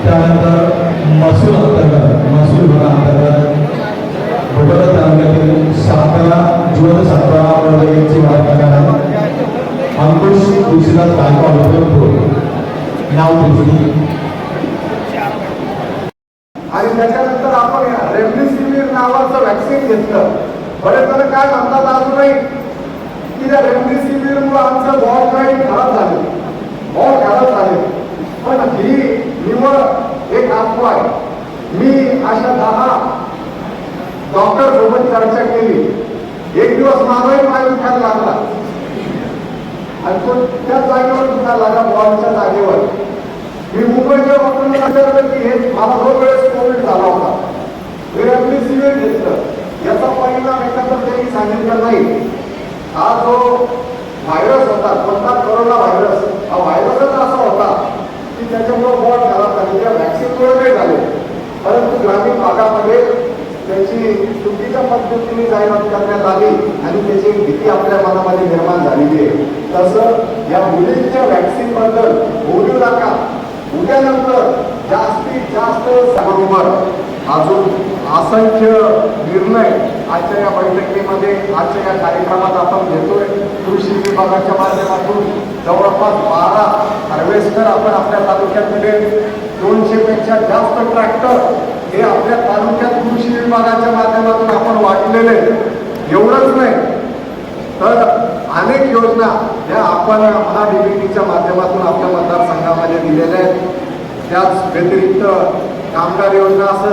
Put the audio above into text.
त्यानंतर महसूल विभागाअंतर्गत भोकर तालुक्यातील 11 जुन 17 वर्गाची वाढ करणारा अंकुश तुळशीदास गायकवाड नाव दिली। आणि त्याच्यानंतर आपण रेमडेसिवीर नावाचं व्हॅक्सिन घेतलं। बरेच जण काय म्हणतात अजूनही की त्या रेमडेसिवीरमुळे आमचं बॉल जॉईंट खराब झाले, पण ही निवड एक अफवा आहे। मी अशा 10 डॉक्टर सोबत चर्चा केली। एक दिवस माझाही पाय दुखायला लागला आणि तो त्या जागेवर दुखायला लागला, बॉलच्या जागेवर। मी मुंबईच्या डॉक्टरांना विचारलं की हे मला 2 वेळेस कोविड झाला होता, रेमडेसिवीर घेतलं, याचा परिणाम एखादा त्यांनी सांगितलं नाही। हा जो व्हायरस होता, कोणता कोरोना व्हायरस, हा व्हायरसच असा होता की त्याच्यामुळे बॉल खराब झाले, त्या व्हॅक्सिनमुळे नाही झाले, परंतु ग्रामीण भागामध्ये त्याची चुकीच्या पद्धतीने जाहिरात करण्यात आली आणि त्याची भीती आपल्या मनामध्ये निर्माण झालेली आहे। तसं या मुलींच्या व्हॅक्सिन बद्दल बोलू नका। उद्यानंतर जास्तीत जास्त बरोबर अजून असंख्य निर्णय आजच्या या बैठकीमध्ये, आजच्या या कार्यक्रमात आपण घेतोय। कृषी विभागाच्या माध्यमातून जवळपास 12 हार्वेस्टर आपण आपल्या तालुक्यामध्ये 200 पेक्षा जास्त ट्रॅक्टर हे आपल्या तालुक्यात कृषी विभागाच्या माध्यमातून आपण वाटलेले। एवढंच नाही तर अनेक योजना या आपण महाडीबीटीच्या माध्यमातून आपल्या मतदारसंघामध्ये दिलेल्या आहेत। त्याच व्यतिरिक्त कामगार योजना असेल,